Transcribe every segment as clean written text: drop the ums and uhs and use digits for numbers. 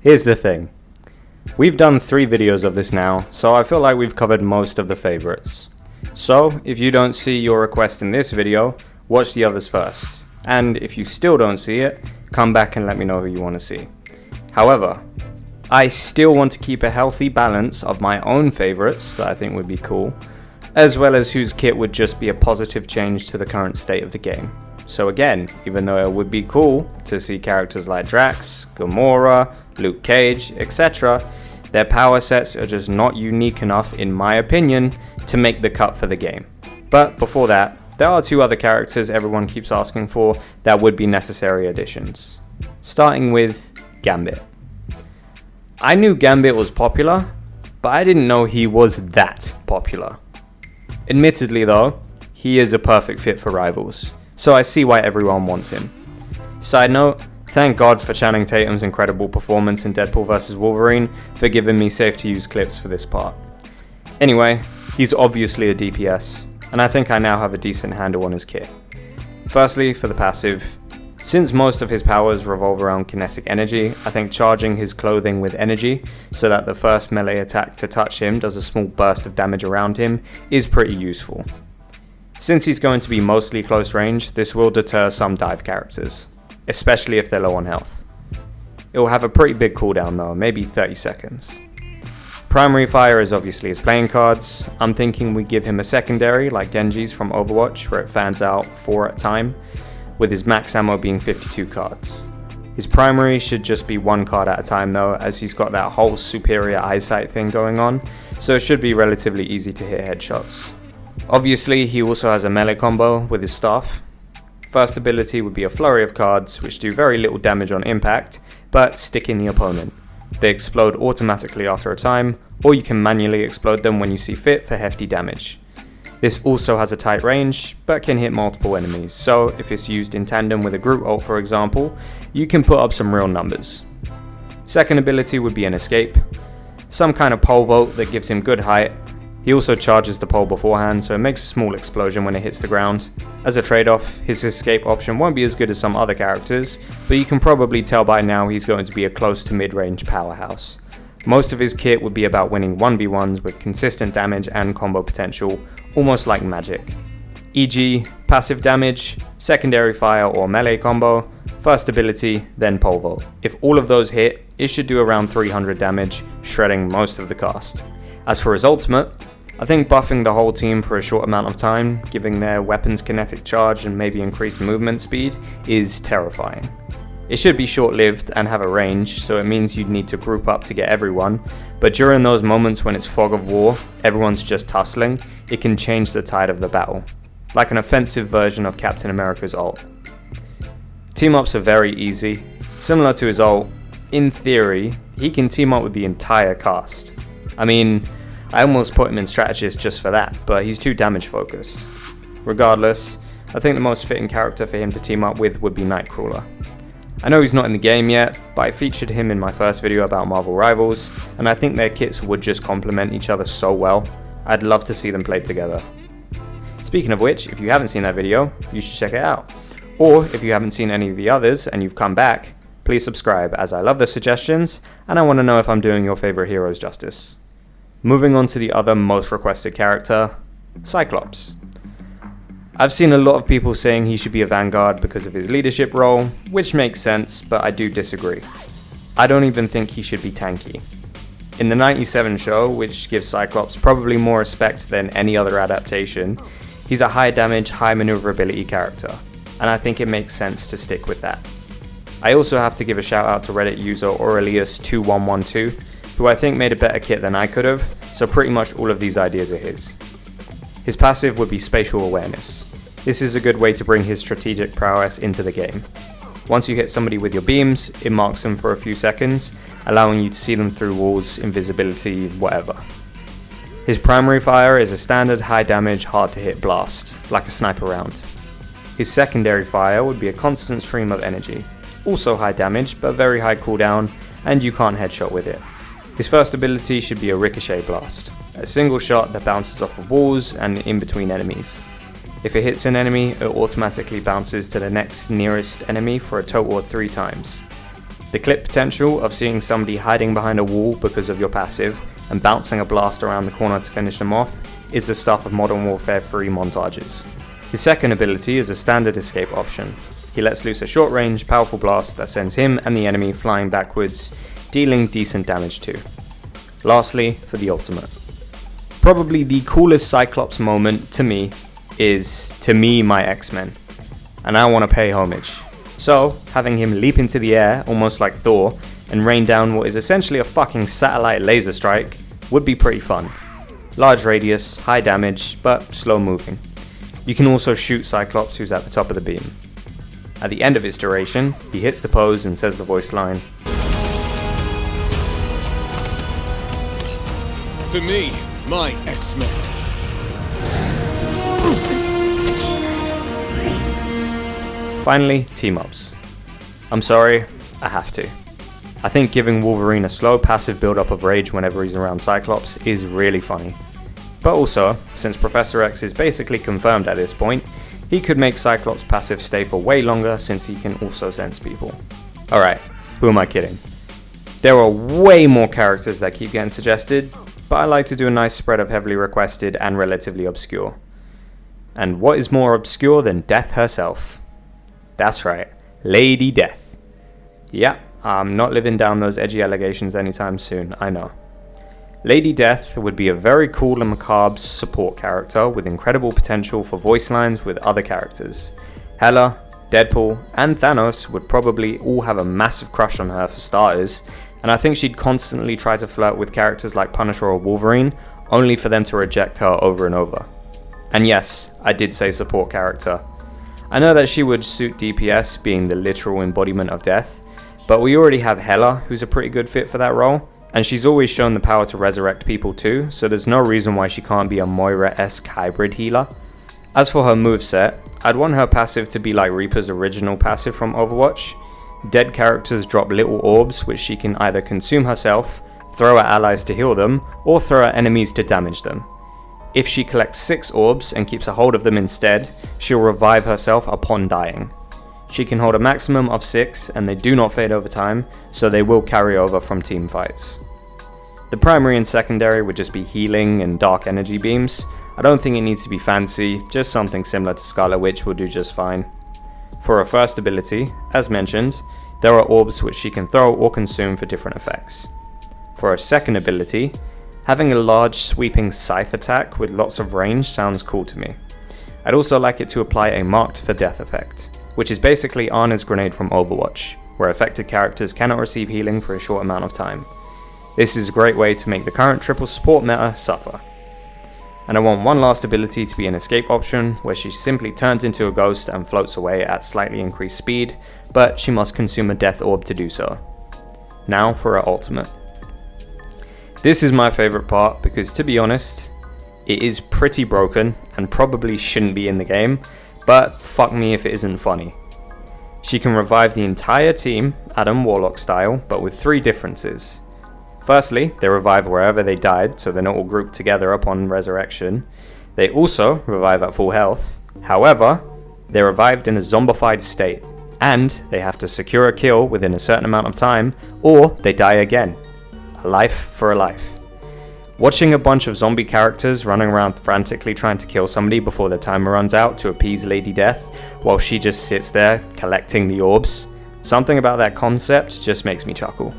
Here's the thing. We've done 3 videos of this now, so I feel like we've covered most of the favorites. So, if you don't see your request in this video, watch the others first. And if you still don't see it, come back and let me know who you want to see. However, I still want to keep a healthy balance of my own favorites that I think would be cool, as well as whose kit would just be a positive change to the current state of the game. So again, even though it would be cool to see characters like Drax, Gamora, Luke Cage, etc., their power sets are just not unique enough, in my opinion, to make the cut for the game. But before that, there are 2 other characters everyone keeps asking for that would be necessary additions. Starting with Gambit. I knew Gambit was popular, but I didn't know he was that popular. Admittedly though, he is a perfect fit for Rivals, so I see why everyone wants him. Side note, thank God for Channing Tatum's incredible performance in Deadpool vs. Wolverine for giving me safe to use clips for this part. Anyway, he's obviously a DPS, and I think I now have a decent handle on his kit. Firstly, for the passive, since most of his powers revolve around kinetic energy, I think charging his clothing with energy so that the first melee attack to touch him does a small burst of damage around him is pretty useful. Since he's going to be mostly close range, this will deter some dive characters, especially if they're low on health. It will have a pretty big cooldown though, maybe 30 seconds. Primary fire is obviously his playing cards. I'm thinking we give him a secondary like Genji's from Overwatch, where it fans out 4 at a time, with his max ammo being 52 cards. His primary should just be 1 card at a time though, as he's got that whole superior eyesight thing going on, so it should be relatively easy to hit headshots. Obviously, he also has a melee combo with his staff. First ability would be a flurry of cards, which do very little damage on impact, but stick in the opponent. They explode automatically after a time, or you can manually explode them when you see fit for hefty damage. This also has a tight range, but can hit multiple enemies, so if it's used in tandem with a Groot ult for example, you can put up some real numbers. Second ability would be an escape, some kind of pole vault that gives him good height. He also charges the pole beforehand, so it makes a small explosion when it hits the ground. As a trade-off, his escape option won't be as good as some other characters, but you can probably tell by now he's going to be a close to mid-range powerhouse. Most of his kit would be about winning 1v1s with consistent damage and combo potential, almost like magic. E.g., passive damage, secondary fire or melee combo, first ability, then pole vault. If all of those hit, it should do around 300 damage, shredding most of the cast. As for his ultimate, I think buffing the whole team for a short amount of time, giving their weapons kinetic charge and maybe increased movement speed, is terrifying. It should be short-lived and have a range, so it means you'd need to group up to get everyone, but during those moments when it's fog of war, everyone's just tussling, it can change the tide of the battle, like an offensive version of Captain America's ult. Team-ups are very easy. Similar to his ult, in theory, he can team up with the entire cast. I mean, I almost put him in strategist just for that, but he's too damage focused. Regardless, I think the most fitting character for him to team up with would be Nightcrawler. I know he's not in the game yet, but I featured him in my first video about Marvel Rivals, and I think their kits would just complement each other so well. I'd love to see them played together. Speaking of which, if you haven't seen that video, you should check it out. Or if you haven't seen any of the others and you've come back, please subscribe, as I love the suggestions and I want to know if I'm doing your favorite heroes justice. Moving on to the other most requested character, Cyclops. I've seen a lot of people saying he should be a Vanguard because of his leadership role, which makes sense, but I do disagree. I don't even think he should be tanky. In the 97 show, which gives Cyclops probably more respect than any other adaptation, he's a high damage, high maneuverability character, and I think it makes sense to stick with that. I also have to give a shout out to Reddit user Aurelius2112, who I think made a better kit than I could have, so pretty much all of these ideas are his. His passive would be spatial awareness. This is a good way to bring his strategic prowess into the game. Once you hit somebody with your beams, it marks them for a few seconds, allowing you to see them through walls, invisibility, whatever. His primary fire is a standard high damage, hard to hit blast, like a sniper round. His secondary fire would be a constant stream of energy, also high damage but very high cooldown, and you can't headshot with it. His first ability should be a ricochet blast, a single shot that bounces off of walls and in between enemies. If it hits an enemy, it automatically bounces to the next nearest enemy for a total of 3 times. The clip potential of seeing somebody hiding behind a wall because of your passive and bouncing a blast around the corner to finish them off is the stuff of Modern Warfare 3 montages. His second ability is a standard escape option. He lets loose a short range, powerful blast that sends him and the enemy flying backwards, dealing decent damage too. Lastly, for the ultimate. Probably the coolest Cyclops moment to me is my X-Men, and I want to pay homage. So, having him leap into the air, almost like Thor, and rain down what is essentially a fucking satellite laser strike would be pretty fun. Large radius, high damage, but slow moving. You can also shoot Cyclops, who's at the top of the beam. At the end of its duration, he hits the pose and says the voice line, "To me, my X-Men." Finally, team-ups. I'm sorry, I have to. I think giving Wolverine a slow passive build-up of rage whenever he's around Cyclops is really funny. But also, since Professor X is basically confirmed at this point, he could make Cyclops' passive stay for way longer since he can also sense people. Alright, who am I kidding? There are way more characters that keep getting suggested, but I like to do a nice spread of heavily requested and relatively obscure. And what is more obscure than Death herself? That's right, Lady Death. Yeah, I'm not living down those edgy allegations anytime soon, I know. Lady Death would be a very cool and macabre support character with incredible potential for voice lines with other characters. Hela, Deadpool, and Thanos would probably all have a massive crush on her for starters, and I think she'd constantly try to flirt with characters like Punisher or Wolverine, only for them to reject her over and over. And yes, I did say support character. I know that she would suit DPS, being the literal embodiment of death, but we already have Hela, who's a pretty good fit for that role, and she's always shown the power to resurrect people too, so there's no reason why she can't be a Moira-esque hybrid healer. As for her moveset, I'd want her passive to be like Reaper's original passive from Overwatch. Dead characters drop little orbs which she can either consume herself, throw at allies to heal them, or throw at enemies to damage them. If she collects 6 orbs and keeps a hold of them instead, she'll revive herself upon dying. She can hold a maximum of 6 and they do not fade over time, so they will carry over from team fights. The primary and secondary would just be healing and dark energy beams. I don't think it needs to be fancy, just something similar to Scarlet Witch will do just fine. For her first ability, as mentioned, there are orbs which she can throw or consume for different effects. For her second ability, having a large sweeping scythe attack with lots of range sounds cool to me. I'd also like it to apply a marked for death effect, which is basically Ana's grenade from Overwatch, where affected characters cannot receive healing for a short amount of time. This is a great way to make the current triple support meta suffer. And I want one last ability to be an escape option, where she simply turns into a ghost and floats away at slightly increased speed, but she must consume a death orb to do so. Now for her ultimate. This is my favourite part because, to be honest, it is pretty broken and probably shouldn't be in the game, but fuck me if it isn't funny. She can revive the entire team, Adam Warlock style, but with 3 differences. Firstly, they revive wherever they died, so they're not all grouped together upon resurrection. They also revive at full health. However, they're revived in a zombified state, and they have to secure a kill within a certain amount of time, or they die again. A life for a life. Watching a bunch of zombie characters running around frantically trying to kill somebody before their timer runs out to appease Lady Death, while she just sits there collecting the orbs, something about that concept just makes me chuckle.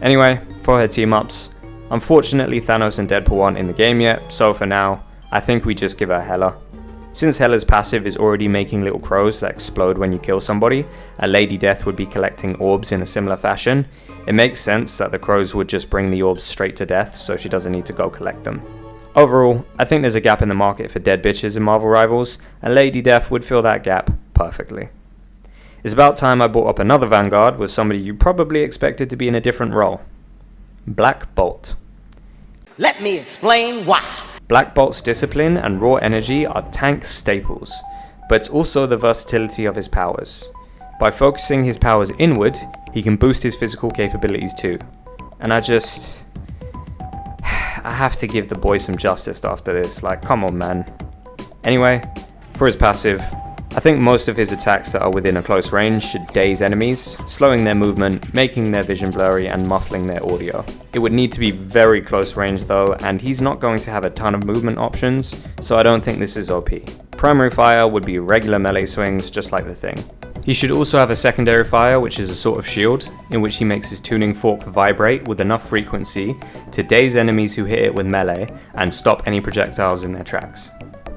Anyway, for her team-ups, unfortunately Thanos and Deadpool aren't in the game yet, so for now, I think we just give her Hela. Since Hela's passive is already making little crows that explode when you kill somebody, and Lady Death would be collecting orbs in a similar fashion, it makes sense that the crows would just bring the orbs straight to Death so she doesn't need to go collect them. Overall, I think there's a gap in the market for dead bitches in Marvel Rivals, and Lady Death would fill that gap perfectly. It's about time I brought up another Vanguard with somebody you probably expected to be in a different role. Black Bolt. Let me explain why. Black Bolt's discipline and raw energy are tank staples, but it's also the versatility of his powers. By focusing his powers inward, he can boost his physical capabilities too. And I have to give the boy some justice after this, like come on man. Anyway, for his passive, I think most of his attacks that are within a close range should daze enemies, slowing their movement, making their vision blurry and muffling their audio. It would need to be very close range though, and he's not going to have a ton of movement options, so I don't think this is OP. Primary fire would be regular melee swings, just like the Thing. He should also have a secondary fire, which is a sort of shield, in which he makes his tuning fork vibrate with enough frequency to daze enemies who hit it with melee and stop any projectiles in their tracks.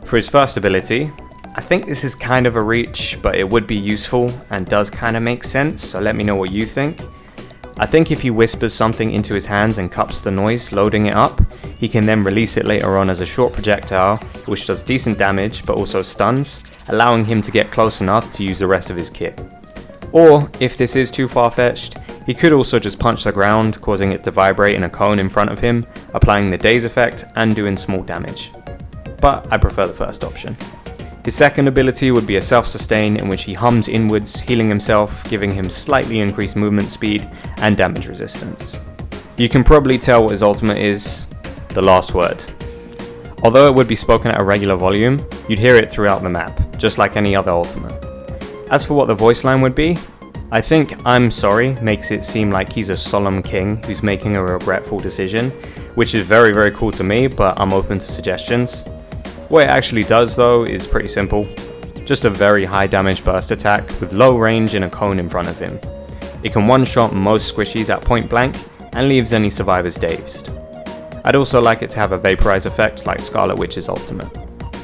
For his first ability, I think this is kind of a reach, but it would be useful and does kind of make sense, so let me know what you think. I think if he whispers something into his hands and cups the noise, loading it up, he can then release it later on as a short projectile, which does decent damage but also stuns, allowing him to get close enough to use the rest of his kit. Or, if this is too far-fetched, he could also just punch the ground, causing it to vibrate in a cone in front of him, applying the daze effect and doing small damage. But I prefer the first option. His second ability would be a self-sustain in which he hums inwards, healing himself, giving him slightly increased movement speed and damage resistance. You can probably tell what his ultimate is: the last word. Although it would be spoken at a regular volume, you'd hear it throughout the map, just like any other ultimate. As for what the voice line would be, I think "I'm sorry" makes it seem like he's a solemn king who's making a regretful decision, which is very, very cool to me, but I'm open to suggestions. What it actually does though is pretty simple. Just a very high damage burst attack with low range in a cone in front of him. It can one-shot most squishies at point blank and leaves any survivors dazed. I'd also like it to have a vaporize effect like Scarlet Witch's ultimate.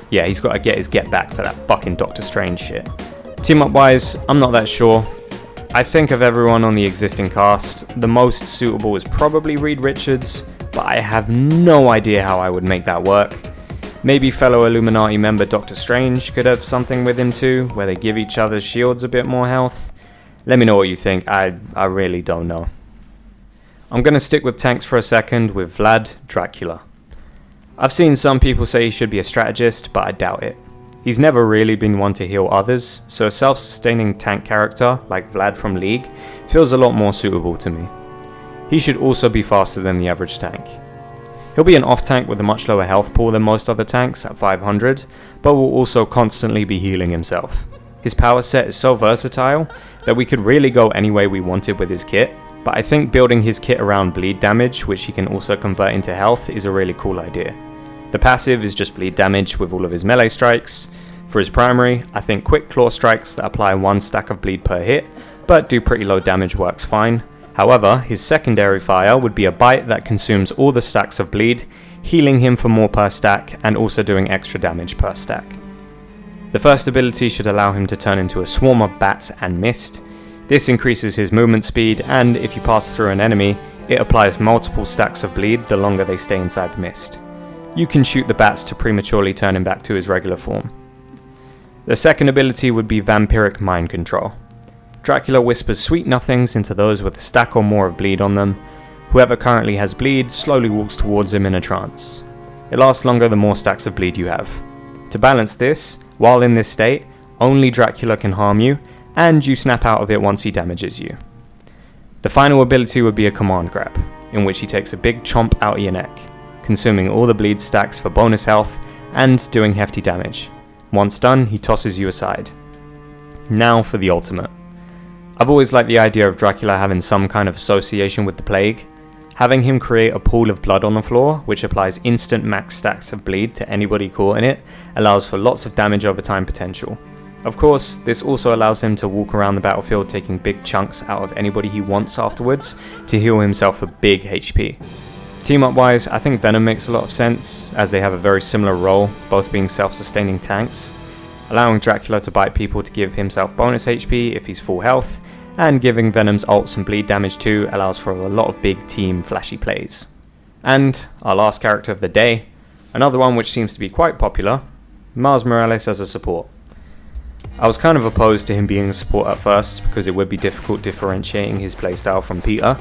Yeah, he's got to get his get back for that fucking Doctor Strange shit. Team up wise, I'm not that sure. I think of everyone on the existing cast, the most suitable is probably Reed Richards, but I have no idea how I would make that work. Maybe fellow Illuminati member Doctor Strange could have something with him too, where they give each other's shields a bit more health. Let me know what you think, I really don't know. I'm gonna stick with tanks for a second with Vlad Dracula. I've seen some people say he should be a strategist, but I doubt it. He's never really been one to heal others, so a self-sustaining tank character like Vlad from League feels a lot more suitable to me. He should also be faster than the average tank. He'll be an off-tank with a much lower health pool than most other tanks at 500, but will also constantly be healing himself. His power set is so versatile that we could really go any way we wanted with his kit, but I think building his kit around bleed damage, which he can also convert into health, is a really cool idea. The passive is just bleed damage with all of his melee strikes. For his primary, I think quick claw strikes that apply 1 stack of bleed per hit, but do pretty low damage works fine. However, his secondary fire would be a bite that consumes all the stacks of bleed, healing him for more per stack and also doing extra damage per stack. The first ability should allow him to turn into a swarm of bats and mist. This increases his movement speed, and if you pass through an enemy, it applies multiple stacks of bleed the longer they stay inside the mist. You can shoot the bats to prematurely turn him back to his regular form. The second ability would be Vampiric Mind Control. Dracula whispers sweet nothings into those with a stack or more of bleed on them. Whoever currently has bleed slowly walks towards him in a trance. It lasts longer the more stacks of bleed you have. To balance this, while in this state, only Dracula can harm you, and you snap out of it once he damages you. The final ability would be a command grab, in which he takes a big chomp out of your neck, consuming all the bleed stacks for bonus health and doing hefty damage. Once done, he tosses you aside. Now for the ultimate. I've always liked the idea of Dracula having some kind of association with the plague. Having him create a pool of blood on the floor, which applies instant max stacks of bleed to anybody caught in it, allows for lots of damage over time potential. Of course, this also allows him to walk around the battlefield taking big chunks out of anybody he wants afterwards to heal himself for big HP. Team up wise, I think Venom makes a lot of sense, as they have a very similar role, both being self-sustaining tanks. Allowing Dracula to bite people to give himself bonus HP if he's full health, and giving Venom's ults and bleed damage too allows for a lot of big team flashy plays. And our last character of the day, another one which seems to be quite popular, Miles Morales as a support. I was kind of opposed to him being a support at first because it would be difficult differentiating his playstyle from Peter,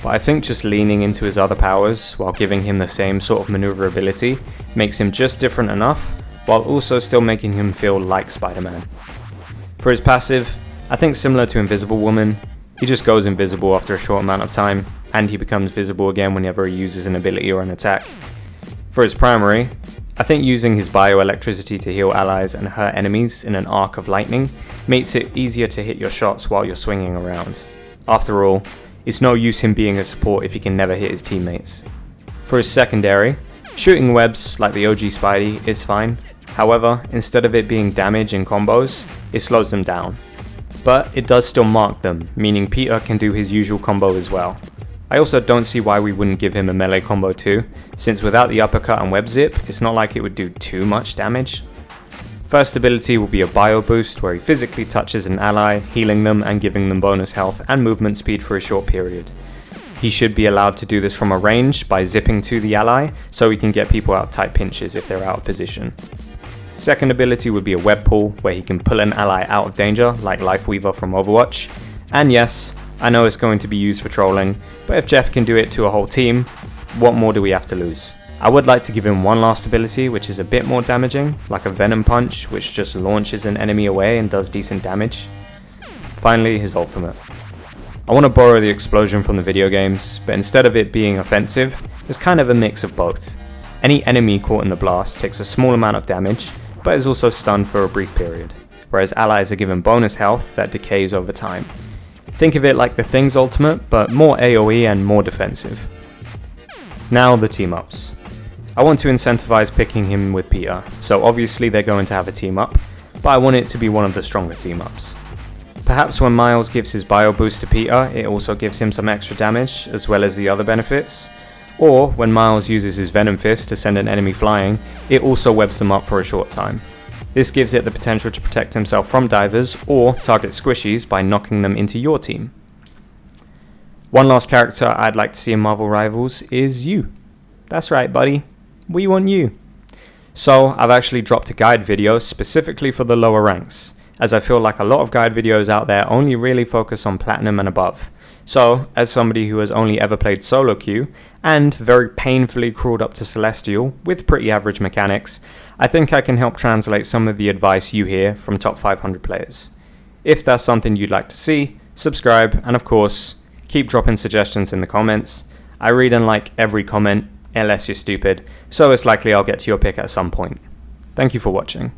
but I think just leaning into his other powers while giving him the same sort of maneuverability makes him just different enough, while also still making him feel like Spider-Man. For his passive, I think similar to Invisible Woman, he just goes invisible after a short amount of time, and he becomes visible again whenever he uses an ability or an attack. For his primary, I think using his bioelectricity to heal allies and hurt enemies in an arc of lightning makes it easier to hit your shots while you're swinging around. After all, it's no use him being a support if he can never hit his teammates. For his secondary, shooting webs like the OG Spidey is fine. However, instead of it being damage and combos, it slows them down. But it does still mark them, meaning Peter can do his usual combo as well. I also don't see why we wouldn't give him a melee combo too, since without the uppercut and web zip, it's not like it would do too much damage. First ability will be a bio boost where he physically touches an ally, healing them and giving them bonus health and movement speed for a short period. He should be allowed to do this from a range by zipping to the ally, so he can get people out of tight pinches if they're out of position. Second ability would be a web pull where he can pull an ally out of danger like Lifeweaver from Overwatch. And yes, I know it's going to be used for trolling, but if Jeff can do it to a whole team, what more do we have to lose? I would like to give him one last ability which is a bit more damaging, like a Venom Punch which just launches an enemy away and does decent damage. Finally, his ultimate. I want to borrow the explosion from the video games, but instead of it being offensive, it's kind of a mix of both. Any enemy caught in the blast takes a small amount of damage, but is also stunned for a brief period, whereas allies are given bonus health that decays over time. Think of it like the Thing's ultimate, but more AoE and more defensive. Now the team-ups. I want to incentivize picking him with Peter, so obviously they're going to have a team-up, but I want it to be one of the stronger team-ups. Perhaps when Miles gives his bio boost to Peter, it also gives him some extra damage, as well as the other benefits. Or when Miles uses his Venom Fist to send an enemy flying, it also webs them up for a short time. This gives it the potential to protect himself from divers or target squishies by knocking them into your team. One last character I'd like to see in Marvel Rivals is you. That's right, buddy. We want you. So I've actually dropped a guide video specifically for the lower ranks, as I feel like a lot of guide videos out there only really focus on Platinum and above. So, as somebody who has only ever played solo queue, and very painfully crawled up to Celestial with pretty average mechanics, I think I can help translate some of the advice you hear from top 500 players. If that's something you'd like to see, subscribe, and of course, keep dropping suggestions in the comments. I read and like every comment, unless you're stupid, so it's likely I'll get to your pick at some point. Thank you for watching.